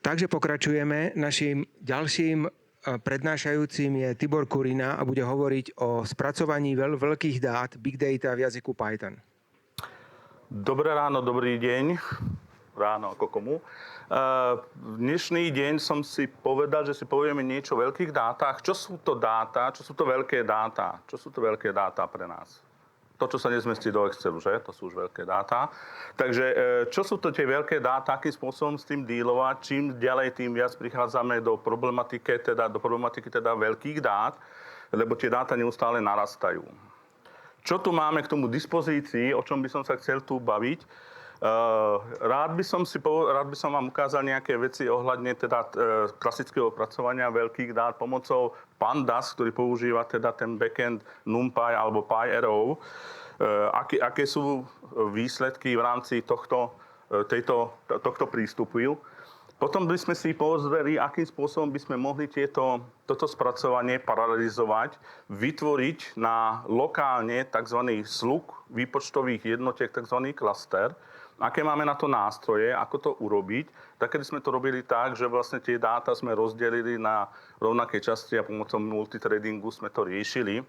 Takže pokračujeme. Naším ďalším prednášajúcim je Tibor Kurina a bude hovoriť o spracovaní veľkých dát, big data v jazyku Python. Dobré ráno, dobrý deň. Ráno ako komu. Dnešný deň som si povedal, že si povieme niečo o veľkých dátach. Čo sú to dáta? Čo sú to veľké dáta? Čo sú to veľké dáta pre nás? To, čo sa nezmestí do Excelu, že? To sú už veľké dáta. Takže čo sú to tie veľké dáta, akým spôsobom s tým dílovať? Čím ďalej, tým viac prichádzame do problematiky veľkých dát, lebo tie dáta neustále narastajú. Čo tu máme k tomu dispozícii, o čom by som sa chcel tu baviť? Rád by som vám ukázal nejaké veci ohľadne klasického pracovania veľkých dát pomocou Pandas, ktorý používa ten backend NumPy alebo PyArrow. Aké sú výsledky v rámci tohto prístupu. Potom by sme si pozreli, akým spôsobom by sme mohli toto spracovanie paralelizovať, vytvoriť na lokálne tzv. Slug výpočtových jednotiek, tzv. Cluster. Aké máme na to nástroje, ako to urobiť. Takedy sme to robili tak, že vlastne tie dáta sme rozdelili na rovnaké časti a pomocou multithreadingu sme to riešili.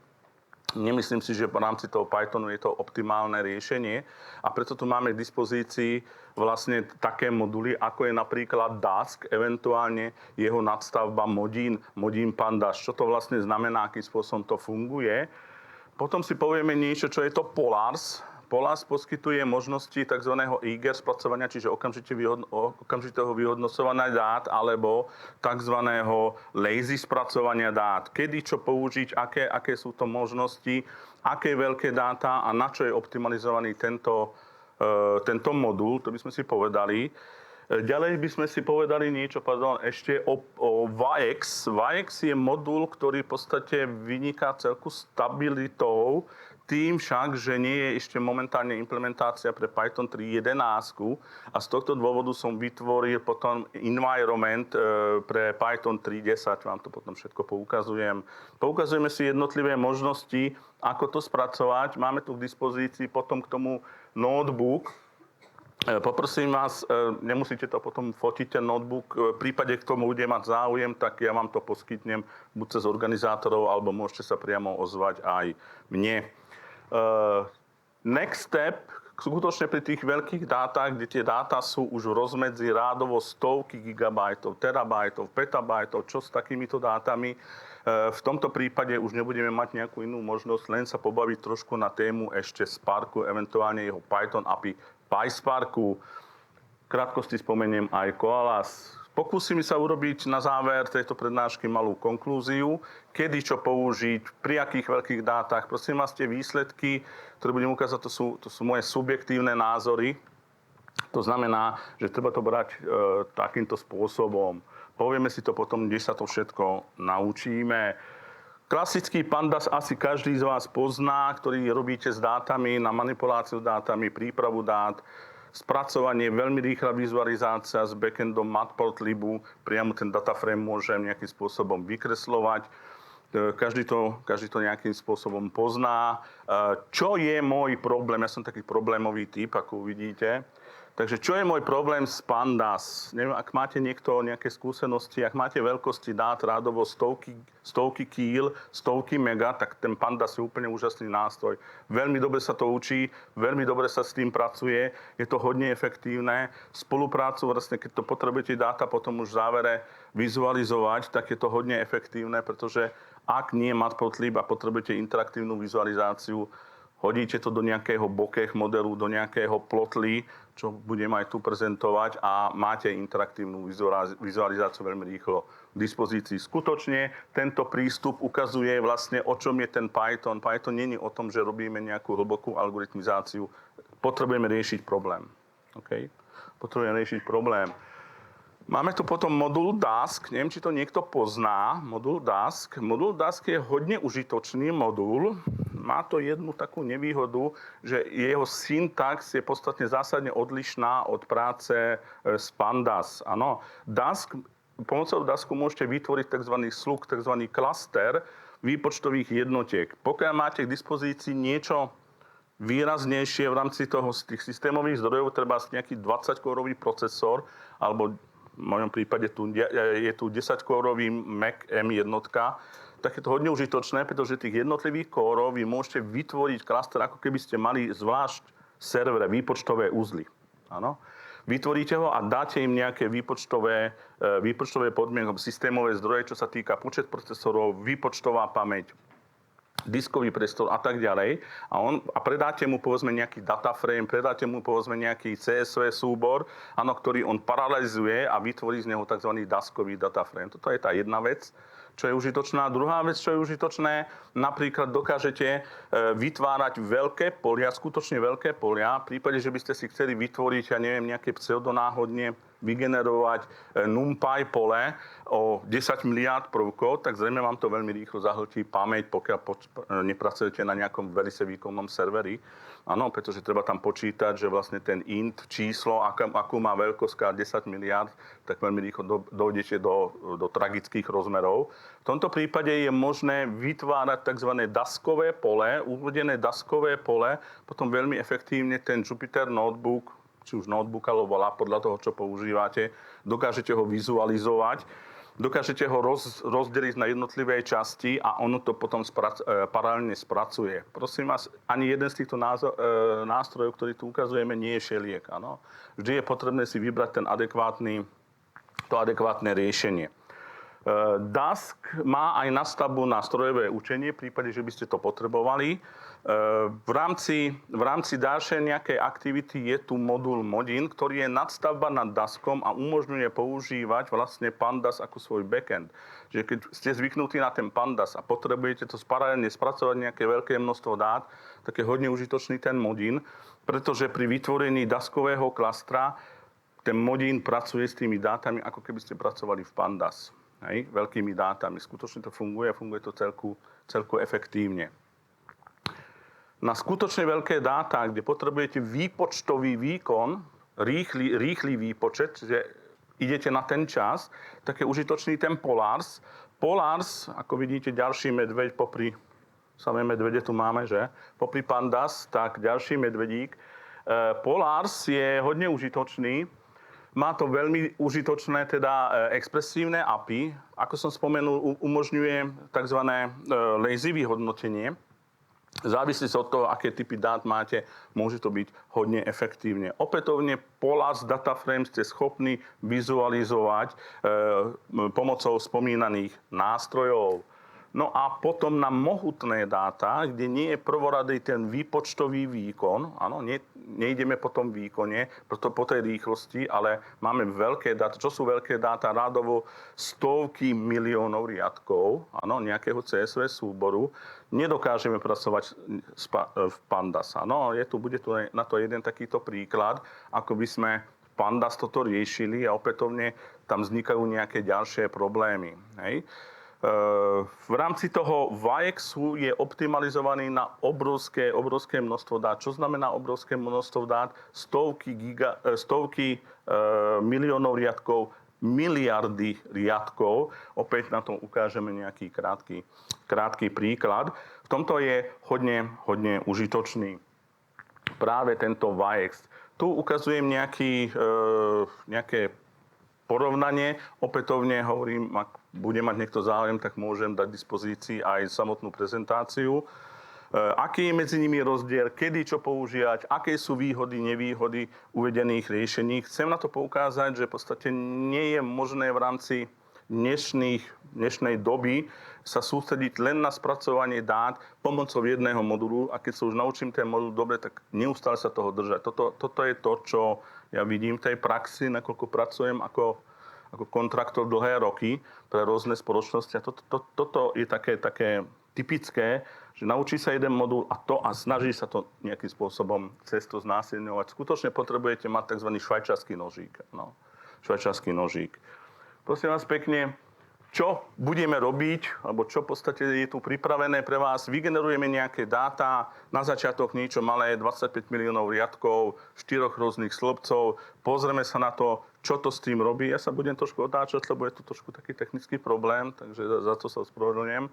Nemyslím si, že v rámci toho Pythonu je to optimálne riešenie a preto tu máme k dispozícii vlastne také moduly, ako je napríklad Dask, eventuálne jeho nadstavba Modin Pandas. Čo to vlastne znamená, akým spôsobom to funguje. Potom si povieme niečo, čo je to Polars. Polars poskytuje možnosti tzv. Eager spracovania, čiže okamžitého vyhodnocovania dát, alebo tzv. Lazy spracovania dát. Kedy čo použiť, aké sú to možnosti, aké veľké dáta a na čo je optimalizovaný tento modul, to by sme si povedali. Ďalej by sme si povedali niečo ešte o VAEX. VAEX je modul, ktorý v podstate vyniká celku stabilitou, tým však, že nie je ešte momentálne implementácia pre Python 3.11 a z tohto dôvodu som vytvoril potom environment pre Python 3.10. Vám to potom všetko poukazujem. Poukazujeme si jednotlivé možnosti, ako to spracovať. Máme tu k dispozícii potom k tomu notebook. Poprosím vás, nemusíte to potom fotiť, ten notebook. V prípade, k tomu bude mať záujem, tak ja vám to poskytnem buď cez organizátorov, alebo môžete sa priamo ozvať aj mne. Next step, skutočne pri tých veľkých dátach, kde tie dáta sú už v rozmedzi rádovo stovky gigabajtov, terabajtov, petabajtov, čo s takýmito dátami. V tomto prípade už nebudeme mať nejakú inú možnosť, len sa pobaviť trošku na tému ešte Sparku, eventuálne jeho Python API PySparku. V krátkosti spomeniem aj Koalas. Pokúsim sa urobiť na záver tejto prednášky malú konklúziu, kedy čo použiť, pri akých veľkých dátach. Prosím vás, tie výsledky, ktoré budem ukázať, to sú moje subjektívne názory. To znamená, že treba to brať takýmto spôsobom. Povieme si to potom, kde sa to všetko naučíme. Klasický Pandas asi každý z vás pozná, ktorý robíte s dátami, na manipuláciu s dátami, prípravu dát, spracovanie, veľmi rýchla vizualizácia s backendom Matplotlib, priamo ten dataframe môžem nejakým spôsobom vykreslovať. Každý to nejakým spôsobom pozná. Čo je môj problém? Ja som taký problémový typ, ako uvidíte. Takže čo je môj problém s Pandas? Neviem, ak máte nejaké skúsenosti, ak máte veľkosti dát rádovo stovky kýl, stovky mega, tak ten Pandas je úplne úžasný nástroj. Veľmi dobre sa to učí, veľmi dobre sa s tým pracuje, je to hodne efektívne. Spoluprácu, vlastne, keď to potrebujete dáta potom už v závere vizualizovať, tak je to hodne efektívne, pretože ak nie Matplotlib a potrebujete interaktívnu vizualizáciu, hodíte to do nejakého bokeh modelu, do nejakého Plotly, čo budem aj tu prezentovať a máte interaktívnu vizualizáciu veľmi rýchlo k dispozícii. Skutočne tento prístup ukazuje vlastne, o čom je ten Python. Python nie je o tom, že robíme nejakú hlbokú algoritmizáciu. Potrebujeme riešiť problém. Okay? Potrebujeme riešiť problém. Máme tu potom modul Dask, neviem, či to niekto pozná, modul Dask. Modul Dask je hodne užitočný modul, má to jednu takú nevýhodu, že jeho syntax je podstatne zásadne odlišná od práce z Pandas. Áno, pomocou Dasku môžete vytvoriť tzv. Slug, tzv. Cluster výpočtových jednotiek. Pokiaľ máte k dispozícii niečo výraznejšie v rámci tých systémových zdrojov, treba nejaký 20-kórový procesor alebo v mojom prípade je tu 10-kórový Mac M1, tak je to hodne užitočné, pretože tých jednotlivých kórov vy môžete vytvoriť klaster, ako keby ste mali zvlášť servere, výpočtové uzly. Áno. Vytvoríte ho a dáte im nejaké výpočtové podmienky, systémové zdroje, čo sa týka počet procesorov, výpočtová pamäť, diskový priestor a tak ďalej. A predáte mu povedzme nejaký dataframe, predáte mu povedzme nejaký CSV súbor, áno, ktorý on paralelizuje a vytvorí z neho tzv. Daskový dataframe. Toto je tá jedna vec, čo je užitočná. Druhá vec, čo je užitočné, napríklad dokážete vytvárať veľké polia, skutočne veľké polia. V prípade, že by ste si chceli vytvoriť, ja neviem, nejaké pseudonáhodne vygenerovať NumPy pole o 10 miliárd prvkov, tak zrejme vám to veľmi rýchlo zahltí pamäť, pokiaľ nepracujete na nejakom veľmi výkonnom serveri. Áno, pretože treba tam počítať, že vlastne ten int, číslo, akú má veľkosť 10 miliárd, tak veľmi rýchlo dojdete do tragických rozmerov. V tomto prípade je možné vytvárať tzv. Daskové pole, uvedené daskové pole, potom veľmi efektívne ten Jupyter Notebook, či už notebook alebo lab, podľa toho, čo používate, dokážete ho vizualizovať, dokážete ho rozdeliť na jednotlivé časti a ono to potom paralelne spracuje. Prosím vás, ani jeden z týchto nástrojov, ktorý tu ukazujeme, nie je všeliek. Áno? Vždy je potrebné si vybrať to adekvátne riešenie. Dask má aj nastavbu na strojové učenie, v prípade, že by ste to potrebovali. V rámci ďalšej nejakej aktivity je tu modul Modin, ktorý je nadstavba nad Daskom a umožňuje používať vlastne Pandas ako svoj backend. Že keď ste zvyknutí na ten Pandas a potrebujete to paralelne spracovať nejaké veľké množstvo dát, tak je hodne užitočný ten Modin, pretože pri vytvorení Daskového klastra ten Modin pracuje s tými dátami, ako keby ste pracovali v Pandas. Hej, veľkými dátami. Skutočne to funguje a funguje to celku efektívne. Na skutočne veľké dáta, kde potrebujete výpočtový výkon, rýchly výpočet, že idete na ten čas, tak je užitočný ten Polars. Polars, ako vidíte, ďalší medveď samé medvede tu máme, že? Popri Pandas, tak ďalší medvedík. Polars je hodne užitočný. Má to veľmi užitočné, teda expresívne API. Ako som spomenul, umožňuje tzv. Lazy vyhodnotenie. Závisí od toho, aké typy dát máte, môže to byť hodne efektívne. Opätovne Polars Dataframe ste schopní vizualizovať pomocou spomínaných nástrojov. No a potom na mohutné dáta, kde nie je prvoradý ten výpočtový výkon, áno, nejdeme po tom výkone, po tej rýchlosti, ale máme veľké dáta. Čo sú veľké dáta? Rádovo stovky miliónov riadkov, áno, nejakého CSV súboru. Nedokážeme pracovať v Pandas. Áno, bude tu na to jeden takýto príklad, ako by sme v Pandas toto riešili a opätovne tam vznikajú nejaké ďalšie problémy. Hej. V rámci toho VAEXu je optimalizovaný na obrovské množstvo dát. Čo znamená obrovské množstvo dát? Stovky miliónov riadkov, miliardy riadkov. Opäť na tom ukážeme nejaký krátky príklad. V tomto je hodne užitočný práve tento VAEX. Tu ukazujem nejaké porovnanie. Opätovne hovorím, ak bude mať niekto záujem, tak môžem dať dispozícii aj samotnú prezentáciu. Aký je medzi nimi rozdiel, kedy čo používať, aké sú výhody, nevýhody uvedených riešení. Chcem na to poukázať, že v podstate nie je možné v rámci dnešnej doby sa sústrediť len na spracovanie dát pomocou jedného modulu a keď sa už naučím ten modul dobre, tak neustále sa toho držať. Toto je to, čo ja vidím v tej praxi, nakoľko pracujem ako kontraktor dlhé roky pre rôzne spoločnosti. A toto je také typické, že naučí sa jeden modul a snaží sa to nejakým spôsobom cez to znásilňovať. Skutočne potrebujete mať tzv. Švajčiarsky nožík. No, švajčiarsky nožík. Prosím vás pekne, čo budeme robiť, alebo čo v podstate je tu pripravené pre vás. Vygenerujeme nejaké dáta, na začiatok niečo malé, 25 miliónov riadkov, 4 rôznych slobcov. Pozrieme sa na to, čo to s tým robí. Ja sa budem trošku otáčať, lebo je tu trošku taký technický problém, takže za to sa ospravedlňujem.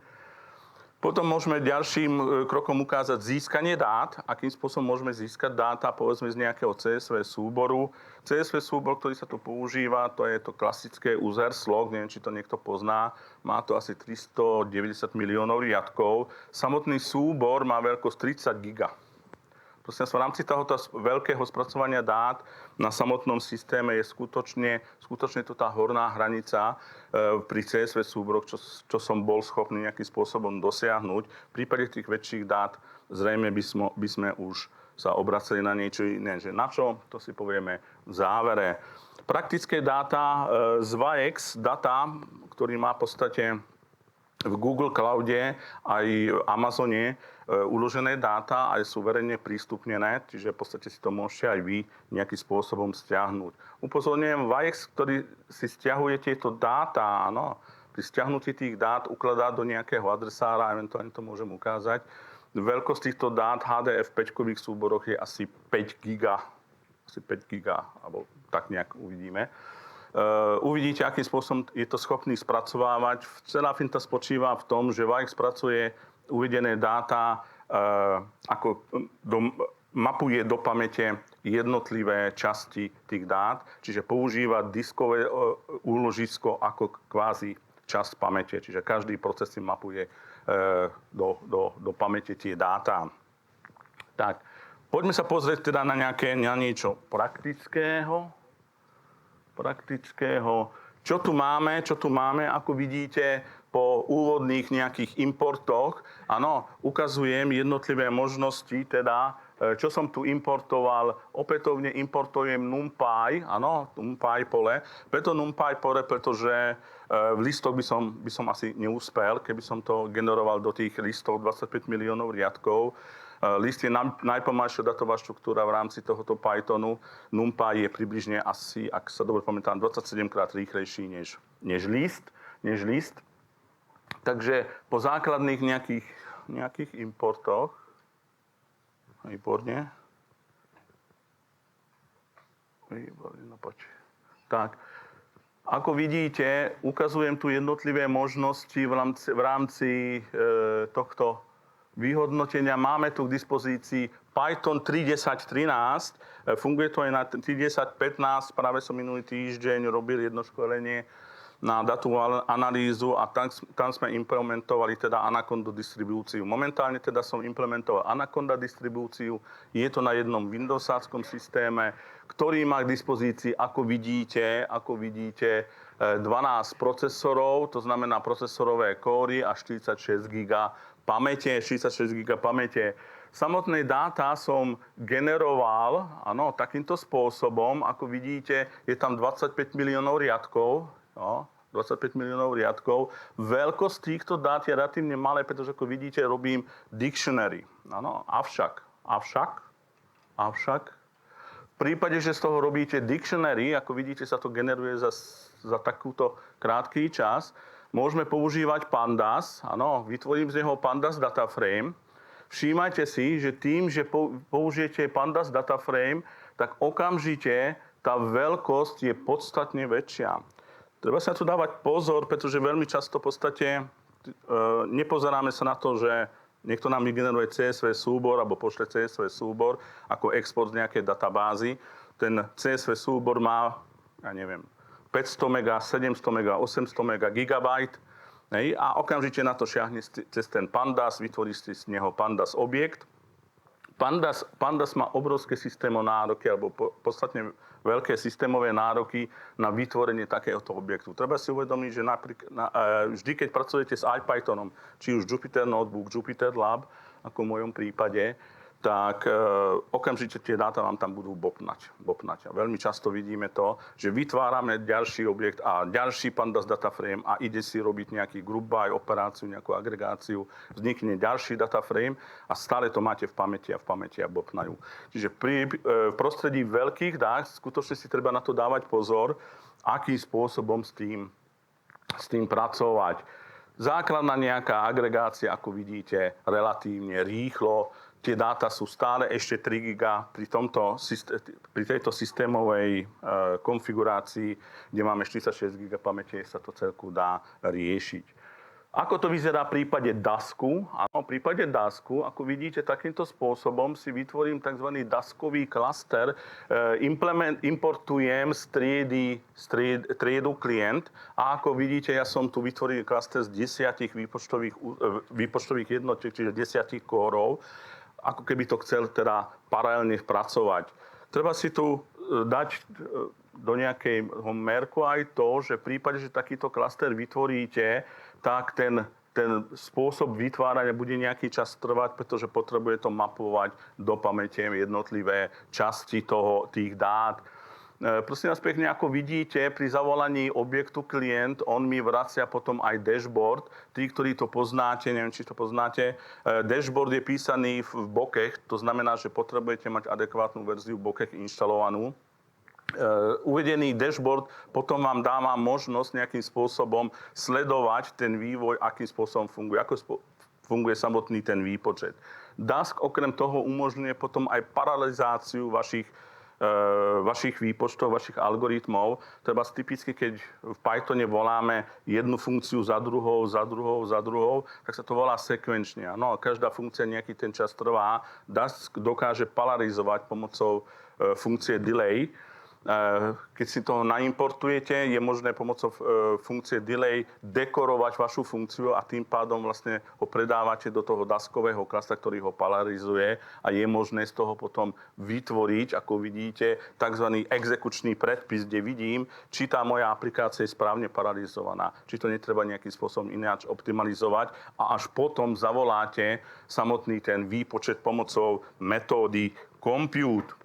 Potom môžeme ďalším krokom ukázať získanie dát, akým spôsobom môžeme získať dáta, povedzme z nejakého CSV súboru. CSV súbor, ktorý sa tu používa, to je to klasické user slog, neviem, či to niekto pozná, má to asi 390 miliónov riadkov. Samotný súbor má veľkosť 30 giga. Prosím vás, v rámci tohoto veľkého spracovania dát na samotnom systéme je skutočne to tá horná hranica pri CSV súboroch, čo som bol schopný nejakým spôsobom dosiahnuť. V prípade tých väčších dát zrejme by sme už sa obraceli na niečo iné. Že na čo? To si povieme v závere. Praktické dáta z VAEX data, ktorý má v podstate v Google Cloude aj v Amazone uložené dáta aj sú verejne prístupnené, čiže v podstate si to môžete aj vy nejakým spôsobom stiahnuť. Upozorňujem, VAEX, ktorý si stiahuje tieto dáta, áno, pri stiahnutí tých dát ukladá do nejakého adresára, eventuálne to môžem ukázať. Veľkosť týchto dát HDF 5-kových súboroch je asi 5 giga, alebo tak nejak uvidíme. Uvidíte, akým spôsobom je to schopný spracovávať. Celá finta spočíva v tom, že VAEX spracuje uvedené dáta, mapuje do pamäte jednotlivé časti tých dát, čiže používa diskové úložisko ako kvázi časť pamäte, čiže každý proces si mapuje do pamäte tie dáta. Tak, poďme sa pozrieť teda na niečo praktického. Čo tu máme, ako vidíte, po úvodných nejakých importoch. Áno, ukazujem jednotlivé možnosti, teda, čo som tu importoval. Opätovne importujem NumPy, áno, NumPy pole. Preto NumPy pole, pretože v listoch by som asi neúspel, keby som to generoval do tých listov 25 miliónov riadkov. List je najpomalšia datová štruktúra v rámci tohoto Pythonu. NumPy je približne asi, ak sa dobre pamätám, 27 krát rýchlejší než list. Takže po základných nejakých importoch, výborne, no poď. Tak, ako vidíte, ukazujem tu jednotlivé možnosti v rámci tohto vyhodnotenia. Máme tu k dispozícii Python 3.10.13, funguje to aj na 3.10.15, práve som minulý týždeň robil jedno školenie na datovú analýzu a tam sme implementovali teda Anaconda distribúciu. Momentálne teda som implementoval Anaconda distribúciu, je to na jednom Windowsáckom systéme, ktorý má k dispozícii, ako vidíte, 12 procesorov, to znamená procesorové kóry a 46 GB pamäte. Samotné dáta som generoval, áno, takýmto spôsobom, ako vidíte, je tam 25 miliónov riadkov, 25 miliónov riadkov. Veľkosť týchto dát je relatívne malé, pretože ako vidíte, robím dictionary. Áno, avšak, v prípade, že z toho robíte dictionary, ako vidíte, sa to generuje za takúto krátky čas, môžeme používať Pandas, áno, vytvorím z neho Pandas data frame. Všímajte si, že tým, že použijete Pandas data frame, tak okamžite tá veľkosť je podstatne väčšia. Treba sa tu dávať pozor, pretože veľmi často v podstate nepozeráme sa na to, že niekto nám vygeneruje CSV súbor alebo pošle CSV súbor ako export z nejakej databázy. Ten CSV súbor má, 500 mega, 700 mega, 800 mega, gigabyte. A okamžite na to šiahne cez ten Pandas, vytvorí si z neho Pandas objekt. Pandas má obrovské systémové nároky, alebo podstatne veľké systémové nároky na vytvorenie takéhoto objektu. Treba si uvedomiť, že vždy, keď pracujete s IPythonom, či už Jupyter Notebook, Jupyter Lab, ako v mojom prípade, tak okamžite tie dáta vám tam budú bopnať. A veľmi často vidíme to, že vytvárame ďalší objekt a ďalší Pandas data frame a ide si robiť nejaký group by operáciu, nejakú agregáciu, vznikne ďalší data frame a stále to máte v pamäti a bopnajú. Čiže pri prostredí veľkých dát skutočne si treba na to dávať pozor, akým spôsobom s tým pracovať. Základná nejaká agregácia, ako vidíte, relatívne rýchlo. Tie dáta sú stále ešte 3 giga pri tejto systémovej konfigurácii, kde máme 46 giga pamäte, sa to celku dá riešiť. Ako to vyzerá v prípade dasku? Áno, v prípade dasku, ako vidíte, takýmto spôsobom si vytvorím tzv. Daskový klaster. Importujem z triedu klient a ako vidíte, ja som tu vytvoril klaster z 10 výpočtových jednotiek, čiže 10 kórov, ako keby to chcel teda paralelne pracovať. Treba si tu dať do nejakého merku aj to, že v prípade, že takýto klaster vytvoríte, tak ten spôsob vytvárania bude nejaký čas trvať, pretože potrebuje to mapovať do pamäte jednotlivé časti tých dát. Prosím vás pekne, ako vidíte, pri zavolaní objektu klient, on mi vracia potom aj dashboard. Tí, ktorí to poznáte, neviem, či to poznáte, dashboard je písaný v bokeh, to znamená, že potrebujete mať adekvátnu verziu bokeh inštalovanú. Uvedený dashboard potom vám dáva možnosť nejakým spôsobom sledovať ten vývoj, akým spôsobom funguje, ako funguje samotný ten výpočet. Dask okrem toho umožňuje potom aj paralelizáciu vašich výpočtov, vašich algoritmov. Treba typicky, keď v Pythone voláme jednu funkciu za druhou, tak sa to volá sekvenčne. No, každá funkcia nejaký ten čas trvá. Dask dokáže paralelizovať pomocou funkcie delay. Keď si to naimportujete, je možné pomocou funkcie delay dekorovať vašu funkciu a tým pádom vlastne ho predávate do toho daskového klastera, ktorý ho paralelizuje a je možné z toho potom vytvoriť, ako vidíte, tzv. Exekučný predpis, kde vidím, či tá moja aplikácia je správne paralizovaná, či to netreba nejakým spôsobom ináč optimalizovať a až potom zavoláte samotný ten výpočet pomocou metódy compute.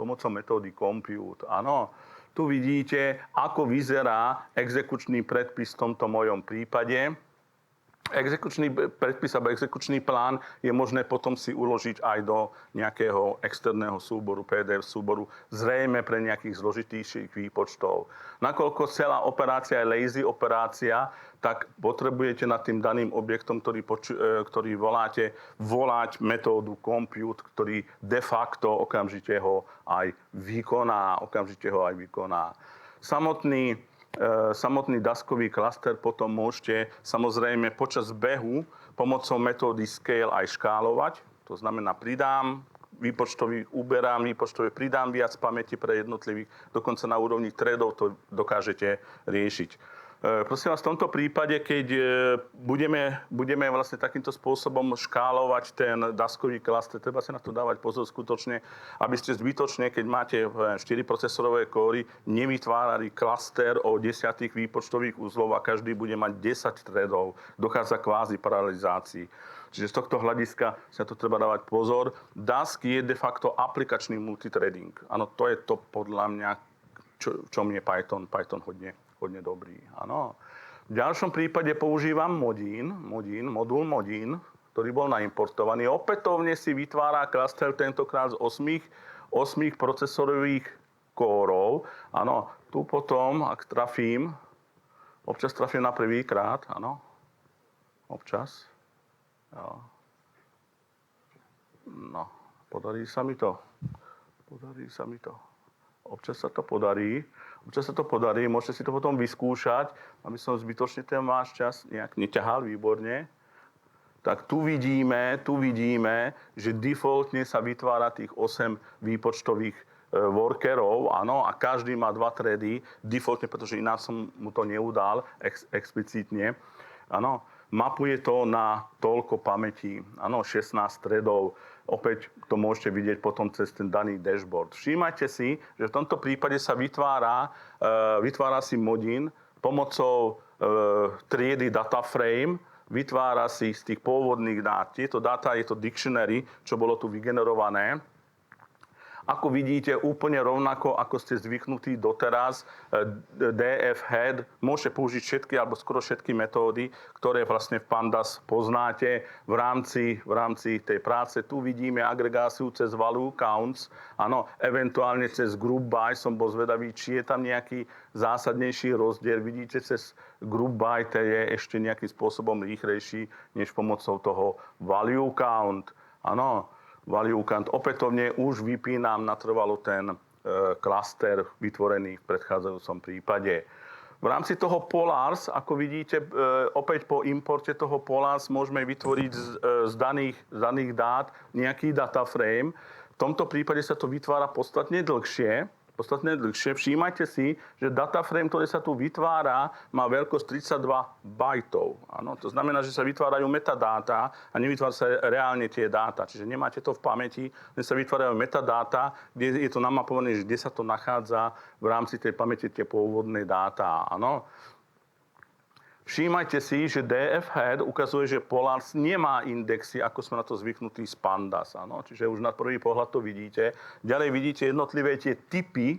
Áno. Tu vidíte, ako vyzerá exekučný predpis v tomto mojom prípade. Exekučný predpis alebo exekučný plán je možné potom si uložiť aj do nejakého externého súboru, PDF súboru, zrejme pre nejakých zložitejších výpočtov. Nakoľko celá operácia je lazy operácia, tak potrebujete nad tým daným objektom, ktorý voláte, volať metódu compute, ktorý de facto okamžite ho aj vykoná. Samotný daskový klaster potom môžete samozrejme počas behu pomocou metódy scale aj škálovať. To znamená uberám výpočtový, pridám viac pamäti pre jednotlivých, dokonca na úrovni threadov to dokážete riešiť. Prosím vás, v tomto prípade, keď budeme vlastne takýmto spôsobom škálovať ten daskový klaster, treba sa na to dávať pozor skutočne, aby ste zbytočne, keď máte 4 procesorové kóry, nevytvárali klaster o 10 výpočtových uzlov a každý bude mať 10 threadov. Dochádza kvázi paralelizácii. Čiže z tohto hľadiska sa to treba dávať pozor. Dask je de facto aplikačný multithreading. Áno, to je to podľa mňa, v čom je Python hodne dobrý. Áno. V ďalšom prípade používam modul Modin, ktorý bol naimportovaný. Opätovne si vytvára klaster tentokrát z 8 procesorových kórov. Áno, tu potom, ak občas trafím na prvýkrát, áno, občas. Jo. No, podarí sa mi to. Občas sa to podarí, môžete si to potom vyskúšať, aby som zbytočne ten váš čas nejak neťahal, výborne. Tak tu vidíme, že defaultne sa vytvára tých 8 výpočtových workerov, áno, a každý má 2 thready, defaultne, pretože ináč som mu to neudal explicitne. Áno, mapuje to na toľko pamätí, áno, 16 threadov. Opäť to môžete vidieť potom cez ten daný dashboard. Všímajte si, že v tomto prípade sa vytvára si Modin pomocou triedy data frame, vytvára si z tých pôvodných dát. Tieto dáta je to dictionary, čo bolo tu vygenerované. Ako vidíte, úplne rovnako, ako ste zvyknutí doteraz, DF head môže použiť všetky alebo skoro všetky metódy, ktoré vlastne v Pandas poznáte v rámci tej práce. Tu vidíme agregáciu cez value counts, áno, eventuálne cez group by. Som bol zvedavý, či je tam nejaký zásadnejší rozdiel. Vidíte, cez group by to je ešte nejakým spôsobom rýchlejší než pomocou toho value count. Áno, value count. Opätovne už vypínam natrvalo ten klaster vytvorený v predchádzajúcom prípade. V rámci toho Polars, ako vidíte, opäť po importe toho Polars môžeme vytvoriť z daných dát nejaký data frame. V tomto prípade sa to vytvára podstatne dlhšie. Všímajte si, že data frame, ktorý sa tu vytvára, má veľkosť 32 bajtov. Áno, to znamená, že sa vytvárajú metadáta a nevytvára sa reálne tie dáta. Čiže nemáte to v pamäti, že sa vytvárajú metadáta, kde je to namapované, že kde sa to nachádza v rámci tej pamäti tie pôvodné dáta. Áno. Všímajte si, že DF-head ukazuje, že Polars nemá indexy, ako sme na to zvyknutí z Pandas. Áno? Čiže už na prvý pohľad to vidíte. Ďalej vidíte jednotlivé tie typy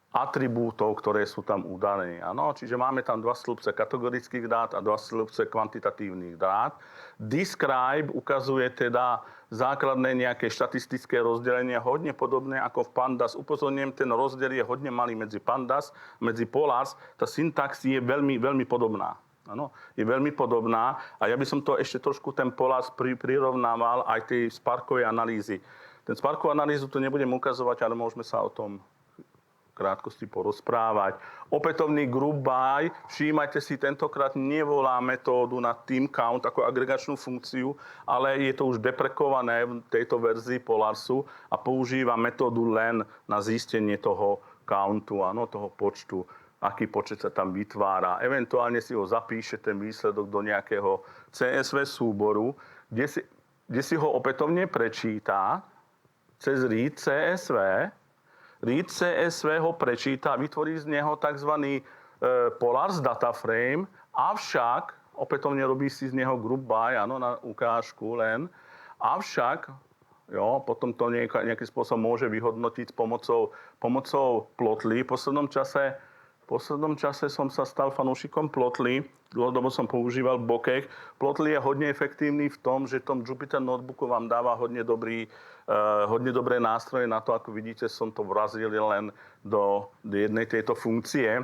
atribútov, ktoré sú tam udané. Áno? Čiže máme tam 2 stĺpce kategorických dát a 2 stĺpce kvantitatívnych dát. Describe ukazuje teda základné nejaké štatistické rozdelenie, hodne podobné ako v Pandas. Upozorňujem, ten rozdiel je hodne malý medzi Pandas a medzi Polars. Tá syntax je veľmi, veľmi podobná. Áno, je veľmi podobná a ja by som to ešte trošku ten Polars prirovnával aj tej Sparkovej analýzy. Ten Sparkovú analýzu tu nebudem ukazovať, ale môžeme sa o tom v krátkosti porozprávať. Opätovný group by, všímajte si, tentokrát nevolá metódu na team count ako agregačnú funkciu, ale je to už deprekované v tejto verzii Polarsu a používa metódu len na zistenie toho countu, áno, toho počtu, aký počet sa tam vytvára. Eventuálne si ho zapíše ten výsledok do nejakého CSV súboru, kde si ho opätovne prečíta cez read CSV. Read CSV ho prečíta a vytvorí z neho tzv. Polars data frame, avšak opätovne robí si z neho group by, áno, na ukážku len, avšak potom to nejakým spôsobom môže vyhodnotiť pomocou plotly. V poslednom čase som sa stal fanúšikom plotly, dlhodobo som používal Bokeh. Plotly je hodne efektívny v tom, že v tom Jupyter Notebooku vám dáva hodne dobré nástroje na to, ako vidíte, som to vrazil len do jednej tejto funkcie.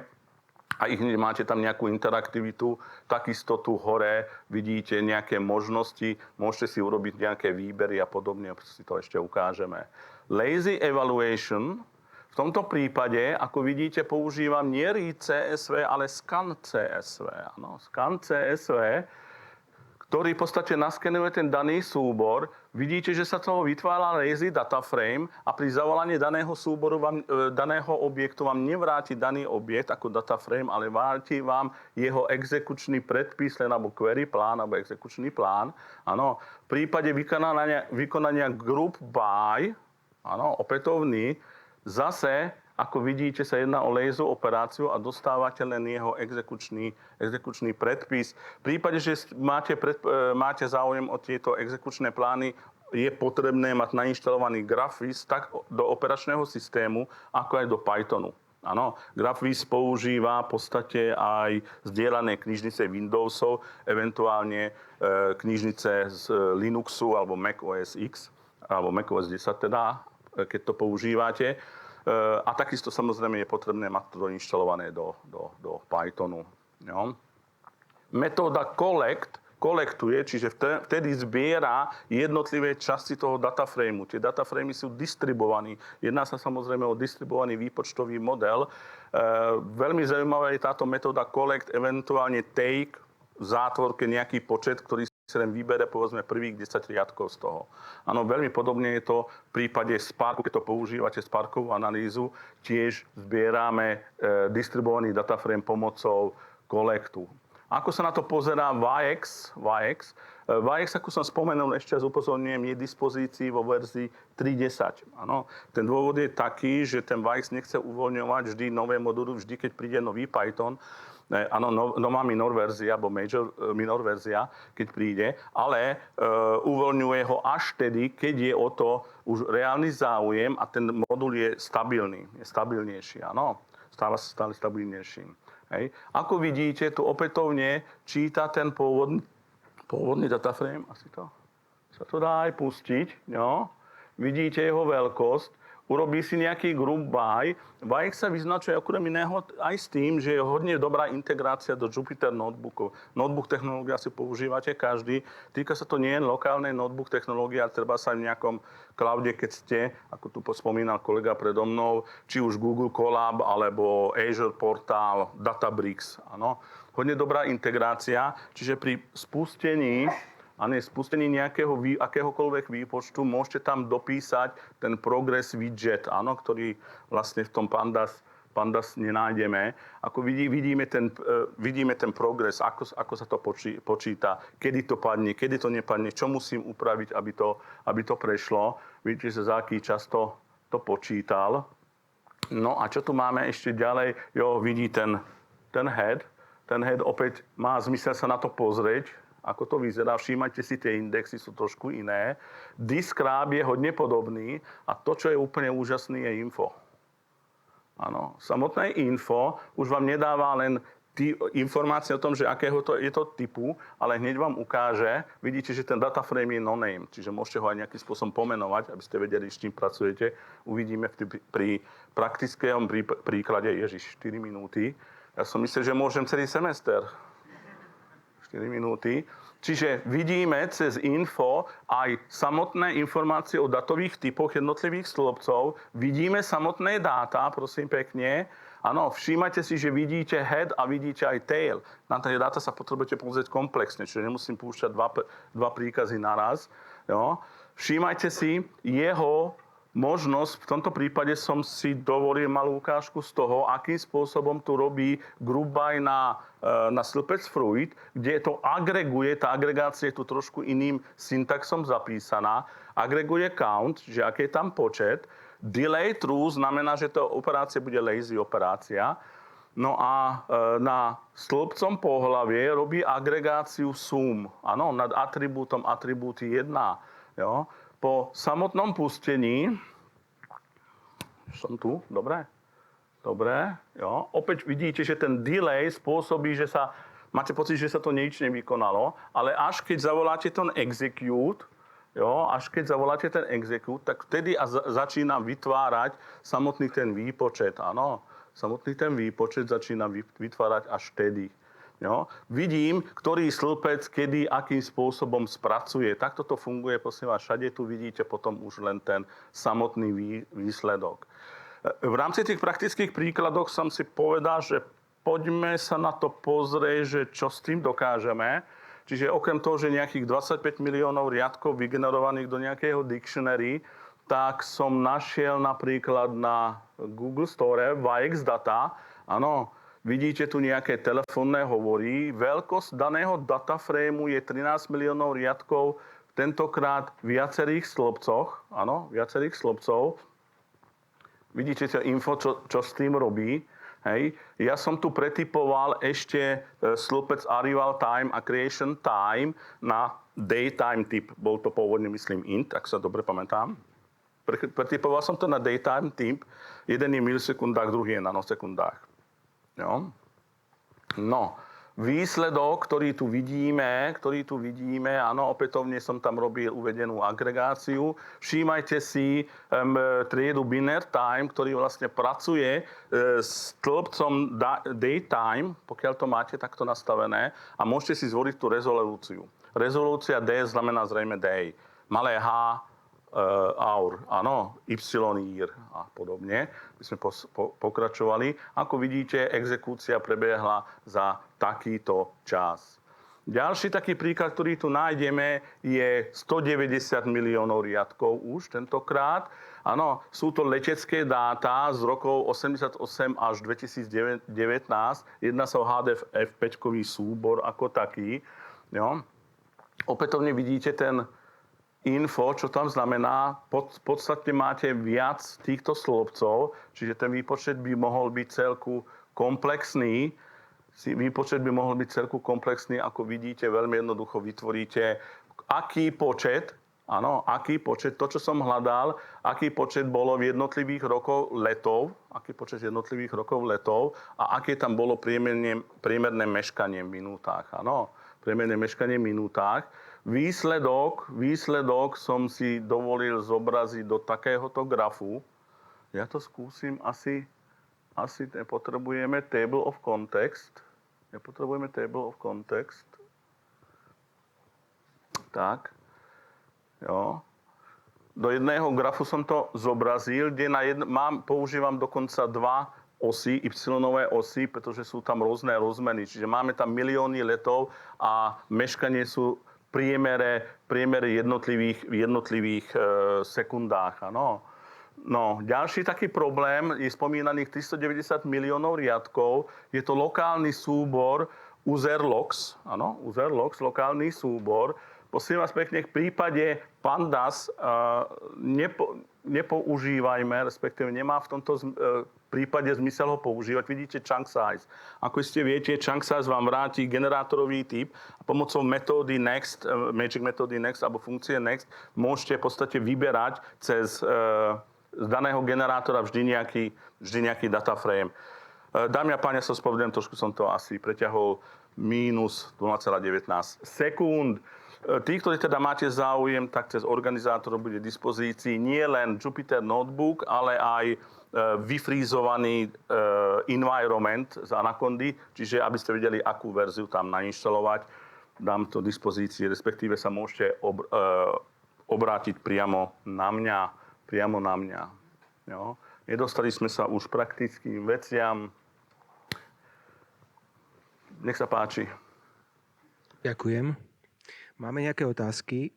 A máte tam nejakú interaktivitu, takisto tu hore vidíte nejaké možnosti, môžete si urobiť nejaké výbery a podobne, si to ešte ukážeme. Lazy evaluation. V tomto prípade, ako vidíte, používam nie read CSV, ale scan CSV. Áno, scan CSV, ktorý v podstate naskenuje ten daný súbor. Vidíte, že sa toho vytvára lazy data frame a pri zavolaní daného súboru, daného objektu vám nevráti daný objekt ako data frame, ale vráti vám jeho exekučný predpis, alebo query plán, alebo exekučný plán. Áno, v prípade vykonania group by, áno, opätovný, zase, ako vidíte, sa jedná o lazy operáciu a dostávate len jeho exekučný predpis. V prípade, že máte záujem o tieto exekučné plány, je potrebné mať nainštalovaný GraphViz tak do operačného systému, ako aj do Pythonu. Áno, GraphViz používa v podstate aj zdieľané knižnice Windowsov, eventuálne knižnice z Linuxu alebo Mac OS X, alebo Mac OS 10 teda, keď to používate. A takisto samozrejme je potrebné mať to doinštalované do Pythonu. Jo. Metóda kolektuje, čiže vtedy zbiera jednotlivé časti toho dataframeu. Tie dataframey sú distribuovaní. Jedná sa samozrejme o distribuovaný výpočtový model. Veľmi zaujímavá je táto metóda collect, eventuálne take, v zátvorke nejaký počet, ktorý si len vybere, povedzme, prvých 10 riadkov z toho. Áno, veľmi podobne je to v prípade Sparku, keď to používate Sparkovú analýzu, tiež zbierame distribuovaný dataframe pomocou kolektu. Ako sa na to pozerá Vajex? Vajex, ako som spomenul, ešte raz upozorňujem, je dispozícii vo verzii 3.10. Áno, ten dôvod je taký, že ten Vajex nechce uvoľňovať vždy nové moduly, vždy, keď príde nový Python. Áno, nová minor verzia, alebo minor verzia, keď príde, ale uvoľňuje ho až tedy, keď je o to už reálny záujem a ten modul je stabilný, je stabilnejší, áno, stáva sa stále stabilnejším. Hej. Ako vidíte, tu opätovne číta ten pôvodný dataframe, asi to sa to dá aj pustiť, jo. Vidíte jeho veľkosť. urobí si nejaký group buy. Vajex sa vyznačuje okrem iného aj s tým, že je hodne dobrá integrácia do Jupyter notebookov. Notebook technológia si používate každý. Týka sa to nie len lokálnej notebook technológie, ale treba sa v nejakom cloude, keď ste, ako tu spomínal kolega predo mnou, či už Google Colab, alebo Azure Portal, Databricks. Áno. Hodne dobrá integrácia, čiže pri spustení nejakého akéhokoľvek výpočtu môžete tam dopísať ten progress widget, áno, ktorý vlastne v tom Pandas nenájdeme. Ako vidíme ten progres, ako sa to počíta, kedy to padne, kedy to nepadne, čo musím upraviť, aby to prešlo. Vidíte, že za aký čas to počítal. No a čo tu máme ešte ďalej? Jo, vidí ten head. Ten head opäť má zmysel sa na to pozrieť, ako to vyzerá. Všímajte si, tie indexy sú trošku iné. Describe je hodne podobný a to, čo je úplne úžasný, je info. Áno, samotné info už vám nedáva len informácie o tom, že akého je to typu, ale hneď vám ukáže, vidíte, že ten data frame je no-name, čiže môžete ho aj nejakým spôsobom pomenovať, aby ste vedeli, s čím pracujete. Uvidíme pri praktickom príklade, 4 minúty. Ja som myslel, že môžem celý semester. 4 minúty. Čiže vidíme cez info aj samotné informácie o datových typoch jednotlivých stĺpcov. Vidíme samotné dáta, prosím pekne. Áno, všímajte si, že vidíte head a vidíte aj tail. Na tie dáta sa potrebujete pozrieť komplexne, čiže nemusím púšťať dva príkazy naraz. Jo. Všímajte si jeho možnosť, v tomto prípade som si dovolil malú ukážku z toho, akým spôsobom tu robí group by na stĺpec fruit, kde to agreguje, tá agregácia je tu trošku iným syntaxom zapísaná. Agreguje count, že aký je tam počet. Delay true znamená, že to operácia bude lazy operácia. No a na stĺpcom pohlavie robí agregáciu sum. Áno, nad atribútom atribúty 1. Jo. Po samotnom pustení, som tu, dobre, jo. Opäť vidíte, že ten delay spôsobí, že máte pocit, že sa to nič nevykonalo, ale až keď zavoláte ten execute, tak vtedy začína vytvárať samotný ten výpočet, áno. Samotný ten výpočet začína vytvárať až vtedy. Jo? Vidím, ktorý stĺpec, kedy, akým spôsobom spracuje. Takto to funguje, prosím vás, všade tu vidíte potom už len ten samotný výsledok. V rámci tých praktických príkladoch som si povedal, že poďme sa na to pozrieť, že čo s tým dokážeme. Čiže okrem toho, že nejakých 25 miliónov riadkov vygenerovaných do nejakého dictionary, tak som našiel napríklad na Google Store Vajex Data, áno. Vidíte tu nejaké telefónne hovory. Veľkosť daného dataframu je 13 miliónov riadkov, tentokrát v viacerých stĺpcoch. Áno, viacerých stĺpcov. Vidíte to info, čo s tým robí. Hej. Ja som tu pretypoval ešte stĺpec arrival time a creation time na daytime typ. Bol to pôvodne, myslím, int, ak sa dobre pamätám. Pretypoval som to na daytime typ. Jeden je v milisekundách, druhý je v nanosekundách. Jo. No, výsledok, ktorý tu vidíme, áno, opätovne som tam robil uvedenú agregáciu. Všímajte si triedu binary time, ktorý vlastne pracuje s stĺpcom daytime, pokiaľ to máte takto nastavené, a môžete si zvoliť tú rezolúciu. Rezolúcia D znamená zrejme day. Malé H, hour, áno, year a podobne. My sme pokračovali. Ako vidíte, exekúcia prebiehla za takýto čas. Ďalší taký príklad, ktorý tu nájdeme, je 190 miliónov riadkov už tentokrát. Áno, sú to letecké dáta z rokov 88 až 2019. Jedná sa o HDF5-kový súbor ako taký. Jo. Opätovne vidíte ten info, čo tam znamená, v podstate máte viac týchto stĺpcov, čiže ten výpočet by mohol byť celku komplexný. Ako vidíte, veľmi jednoducho vytvoríte, aký počet, to, čo som hľadal, aký počet bolo v jednotlivých rokov letov a aké tam bolo priemerné meškanie v minútach, áno. Priemerné meškanie v minútach. Výsledok som si dovolil zobraziť do takéhoto grafu. Ja to skúsim asi nepotrebujeme table of context. Nepotrebujeme table of context. Tak. Jo. Do jedného grafu som to zobrazil, kde používam dokonca dva osy, y-nové osy, pretože sú tam rôzne rozmeny. Čiže máme tam milióny letov a meškanie sú v priemere jednotlivých sekundách. Ano. No, ďalší taký problém je spomínaných 390 miliónov riadkov. Je to lokálny súbor user-logs, áno, user-logs, lokálny súbor. Prosím vás pekne, v prípade pandas nepoužívajme, respektíve nemá v tomto prípade zmysel ho používať. Vidíte chunk size. Ako ste viete, chunk size vám vráti generátorový typ a pomocou metódy next, magic metódy next alebo funkcie next môžete v podstate vyberať z daného generátora vždy nejaký data frame. Dámy a páni, ja sa spovedem, trošku som to asi preťahol, minus 0,19 sekúnd. Tí, ktorí teda máte záujem, tak cez organizátor bude v dispozícii nie len Jupyter Notebook, ale aj vyfrízovaný environment z Anacondy, čiže aby ste vedeli, akú verziu tam nainštalovať, dám to v dispozícii, respektíve sa môžete obrátiť priamo na mňa. Jo. Nedostali sme sa už praktickým veciam. Nech sa páči. Ďakujem. Máme nejaké otázky.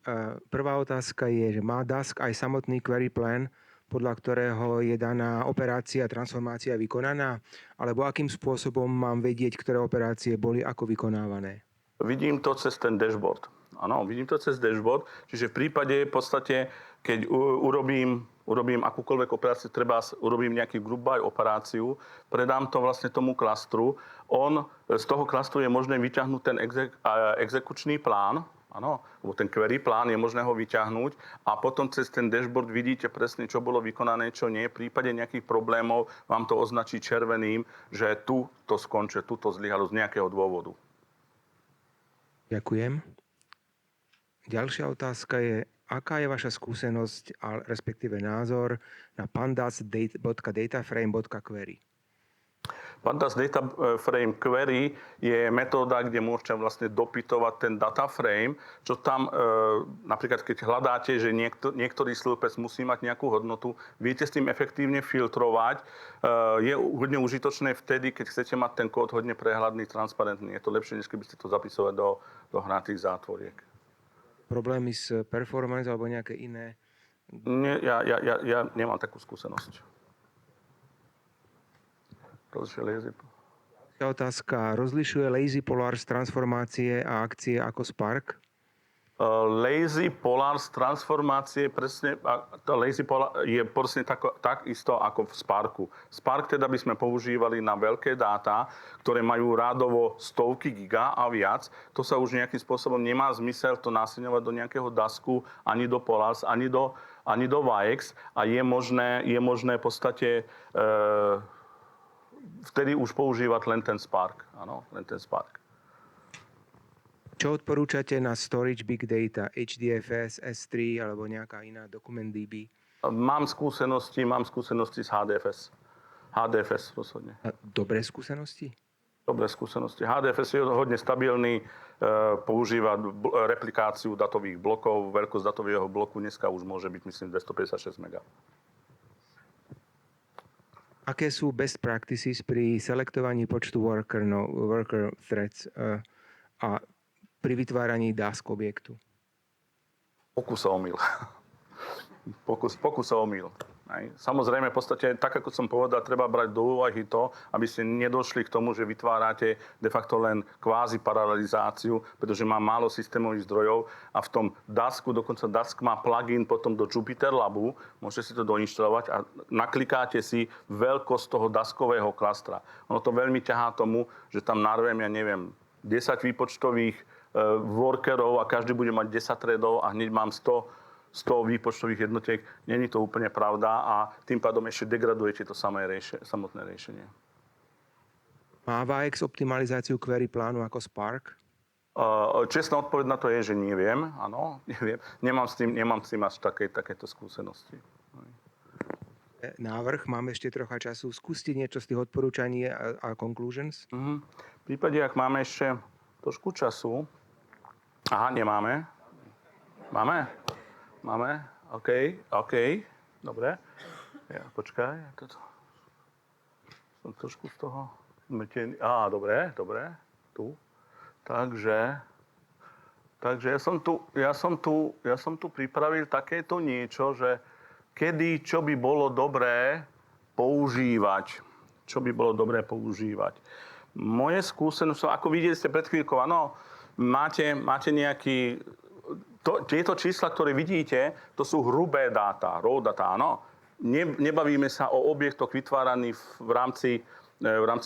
Prvá otázka je, že má Dask aj samotný query plan, podľa ktorého je daná operácia, transformácia vykonaná? Alebo akým spôsobom mám vedieť, ktoré operácie boli ako vykonávané? Vidím to cez ten dashboard. Áno, vidím to cez dashboard. Čiže v prípade, v podstate, keď urobím akúkoľvek operáciu, treba urobím nejaký group by operáciu, predám to vlastne tomu klastru. Z toho klastru je možné vyťahnuť ten exekučný plán, áno, lebo ten query plán je možné ho vyťahnuť a potom cez ten dashboard vidíte presne, čo bolo vykonané, čo nie. V prípade nejakých problémov vám to označí červeným, že tu to skončí, tu to zlyhalo z nejakého dôvodu. Ďakujem. Ďalšia otázka je, aká je vaša skúsenosť, respektíve názor na pandas.dataframe.query? Pandas Dataframe Query je metóda, kde môžete vlastne dopytovať ten data frame, čo tam napríklad keď hľadáte, že niektorý slúpec musí mať nejakú hodnotu, viete s tým efektívne filtrovať. Je hodne užitočné vtedy, keď chcete mať ten kód hodne prehľadný, transparentný. Je to lepšie, než keby ste to zapisovali do hnatých zátvoriek. Problémy s performance alebo nejaké iné? Nie, ja nemám takú skúsenosť. Otázka. Rozlišuje Lazy Polars transformácie a akcie ako Spark? Lazy Polars transformácie presne, Lazy Polar je presne tak isto ako v Sparku. Spark teda by sme používali na veľké dáta, ktoré majú rádovo stovky giga a viac. To sa už nejakým spôsobom nemá zmysel to nasilňovať do nejakého Dasku, ani do Polars, ani do Vaex a je možné v podstate vtedy už používať len ten Spark. Áno, len ten Spark. Čo odporúčate na storage big data? HDFS, S3 alebo nejaká iná DocumentDB? Mám skúsenosti s HDFS. HDFS rozhodne. Dobré skúsenosti? Dobré skúsenosti. HDFS je hodne stabilný, používa replikáciu datových blokov. Veľkosť datového bloku dneska už môže byť, myslím, 256 MB. Aké sú best practices pri selektovaní počtu worker threads a pri vytváraní Dask objektu? Pokus a omyl. Pokus a omyl. Samozrejme, v podstate, tak ako som povedal, treba brať do úvahy to, aby ste nedošli k tomu, že vytvárate de facto len kvázi paralelizáciu, pretože má málo systémových zdrojov a v tom Dasku, dokonca Dask má plugin potom do Jupyter Labu, môžete si to doinštalovať a naklikáte si veľkosť toho Daskového klastra. Ono to veľmi ťahá tomu, že tam narvem, 10 výpočtových workerov a každý bude mať 10 threadov a hneď mám 100 výpočtových jednotiek. Není to úplne pravda a tým pádom ešte degradujete to samotné riešenie. Má Vaex optimalizáciu query plánu ako Spark? Čestná odpoveď na to je, že neviem. Áno, neviem. Nemám s tým až takéto skúsenosti. návrh. Máme ešte trocha času. Skúste niečo z tých odporúčaní a conclusions. V prípade, ak máme ešte trošku času. Aha, nemáme. Máme? Máme? OK. Dobre. Ja, počkaj. Som trošku z toho zmetený. Dobre. Tu. Takže ja som tu pripravil takéto niečo, že kedy, čo by bolo dobré používať. Moje skúsenosti, ako videli ste pred chvíľkou, áno, máte nejaký... Tieto čísla, ktoré vidíte, to sú hrubé dáta, raw data, áno. Nebavíme sa o objektoch vytváraných v rámci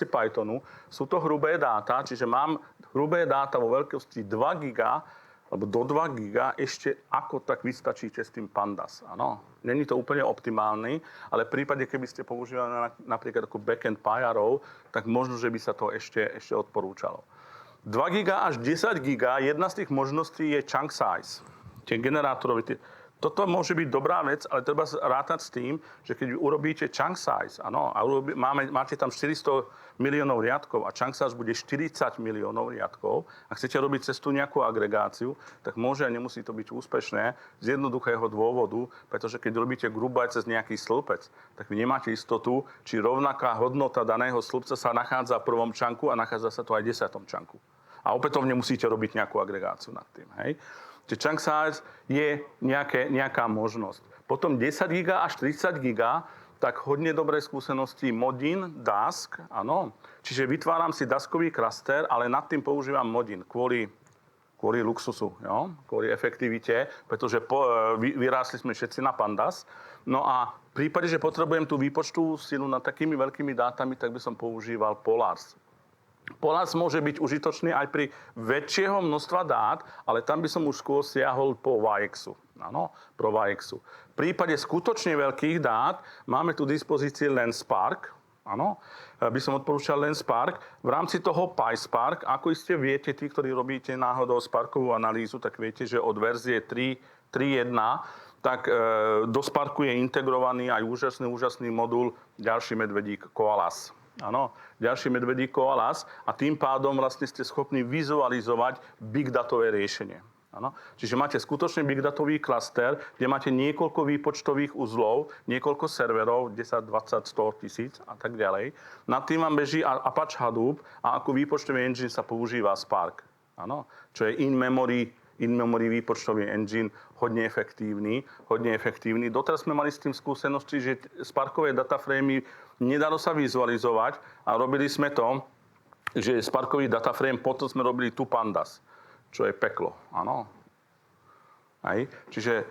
Pythonu. Sú to hrubé dáta, čiže mám hrubé dáta vo veľkosti 2 giga, alebo do 2 giga, ešte ako tak vystačíte s tým Pandas. Áno. Není to úplne optimálny, ale v prípade, keby ste používali napríklad ako backend PyRO, tak možno, že by sa to ešte odporúčalo. 2 giga až 10 giga, jedna z tých možností je chunk size. Tie generátory. Toto môže byť dobrá vec, ale treba rátať s tým, že keď urobíte chunk size, áno, a máte tam 400 miliónov riadkov a chunk size bude 40 miliónov riadkov a chcete robiť cez tú nejakú agregáciu, tak môže a nemusí to byť úspešné z jednoduchého dôvodu, pretože keď robíte grubaj cez nejaký stĺpec, tak vy nemáte istotu, či rovnaká hodnota daného stĺpca sa nachádza v prvom chunku a nachádza sa to aj v 10. chunku. A opätovne musíte robiť nejakú agregáciu nad tým, hej. Čiže chunk size je nejaká možnosť. Potom 10 giga až 30 giga, tak hodne dobré skúsenosti Modin, Dask, áno. Čiže vytváram si Daskový klaster, ale nad tým používam Modin kvôli luxusu, jo? Kvôli efektivite, pretože vyrástli sme všetci na Pandas. No a v prípade, že potrebujem tú výpočtovú silu nad takými veľkými dátami, tak by som používal Polars. Polars môže byť užitočný aj pri väčšieho množstva dát, ale tam by som už skôr siahol po Vajexu. Áno, pro Vajexu. V prípade skutočne veľkých dát máme tu dispozícii len Spark. Áno, by som odporúčal len Spark. V rámci toho PySpark, ako iste viete, tí, ktorí robíte náhodou Sparkovú analýzu, tak viete, že od verzie 3.1 tak do Sparku je integrovaný aj úžasný modul ďalší medvedík Koalas. Áno, ďalší medvedík Koalas a tým pádom vlastne ste schopní vizualizovať big datové riešenie. Áno. Čiže máte skutočne big datový klaster, kde máte niekoľko výpočtových uzlov, niekoľko serverov, 10, 20, 100 tisíc a tak ďalej. Nad tým vám beží Apache Hadoop a ako výpočtový engine sa používa Spark. Áno. Čo je in-memory výpočtový engine, hodne efektívny. Doteraz sme mali s tým skúsenosti, že Sparkové dataframy nedalo sa vizualizovať a robili sme to, že Sparkový dataframe, potom sme robili tu Pandas, čo je peklo, áno. Hej. Čiže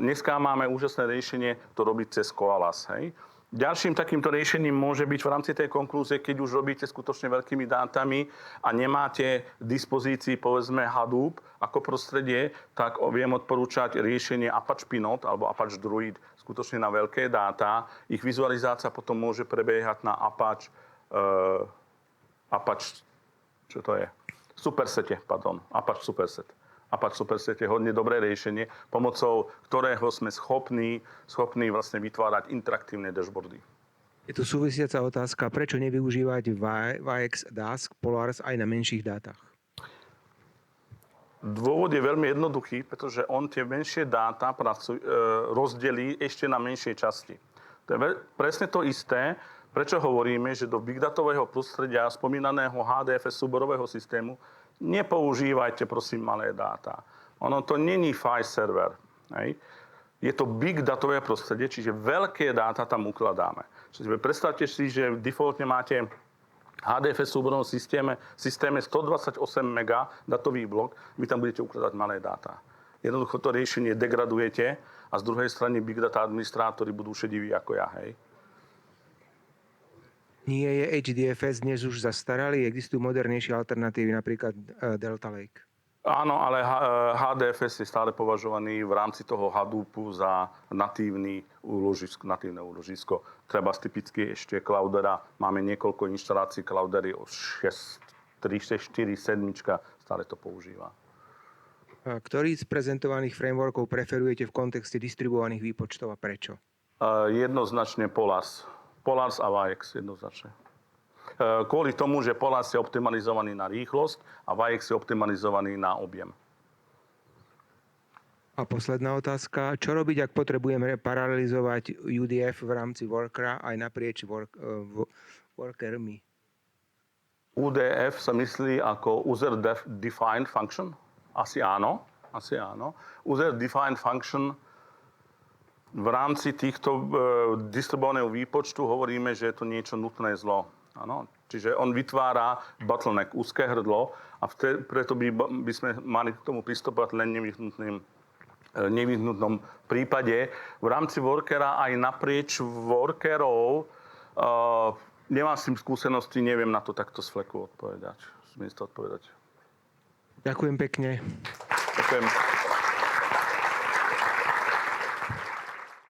dneska máme úžasné riešenie to robiť cez Koalas, hej. Ďalším takýmto riešením môže byť v rámci tej konklúzie, keď už robíte skutočne veľkými dátami a nemáte v dispozícii, povedzme, Hadoop ako prostredie, tak viem odporúčať riešenie Apache Pinot alebo Apache Druid skutočne na veľké dáta. Ich vizualizácia potom môže prebiehať na Apache čo to je? Apache Superset. Apache Superset je hodne dobré riešenie, pomocou ktorého sme schopní vlastne vytvárať interaktívne dashboardy. Je tu súvisiaca otázka, prečo nevyužívať Vajex, Dask, Polars aj na menších dátach? Dôvod je veľmi jednoduchý, pretože on tie menšie dáta rozdelí ešte na menšie časti. To je presne to isté, prečo hovoríme, že do big datového prostredia spomínaného HDFS súborového systému nepoužívajte, prosím, malé dáta. Ono to není file server. Hej. Je to big datové prostredie, čiže veľké dáta tam ukladáme. Čiže predstavte si, že defaultne máte HDFS súborovom systéme 128 MB datový blok, vy tam budete ukladať malé dáta. Jednoducho to riešenie degradujete a z druhej strany big data administrátori budú šediví ako ja. Hej. Nie je HDFS dnes už zastaralý? Existujú modernejšie alternatívy, napríklad Delta Lake? Áno, ale HDFS je stále považovaný v rámci toho Hadoopu za natívne úložisko. Treba typicky ešte Cloudera. Máme niekoľko inštalácií Cloudery, 6, 3, 4, 7, stále to používa. Ktorý z prezentovaných frameworkov preferujete v kontexte distribuovaných výpočtov a prečo? Jednoznačne Polars. Polars a Vajex jednoznačne. Kvôli tomu, že Polars je optimalizovaný na rýchlosť a Vajex je optimalizovaný na objem. A posledná otázka. Čo robiť, ak potrebujeme paralelizovať UDF v rámci workera aj naprieč workermi? UDF sa myslí ako User Defined Function? Asi áno. User Defined Function v rámci týchto distribuovaného výpočtu hovoríme, že je to niečo nutné zlo. Áno. Čiže on vytvára bottleneck, úzké hrdlo a preto by sme mali k tomu pristupovať len nevyhnutnom prípade. V rámci workera aj naprieč workerov nemám s tým skúsenosti, neviem na to takto z fleku odpovedať. Ďakujem pekne. Ďakujem.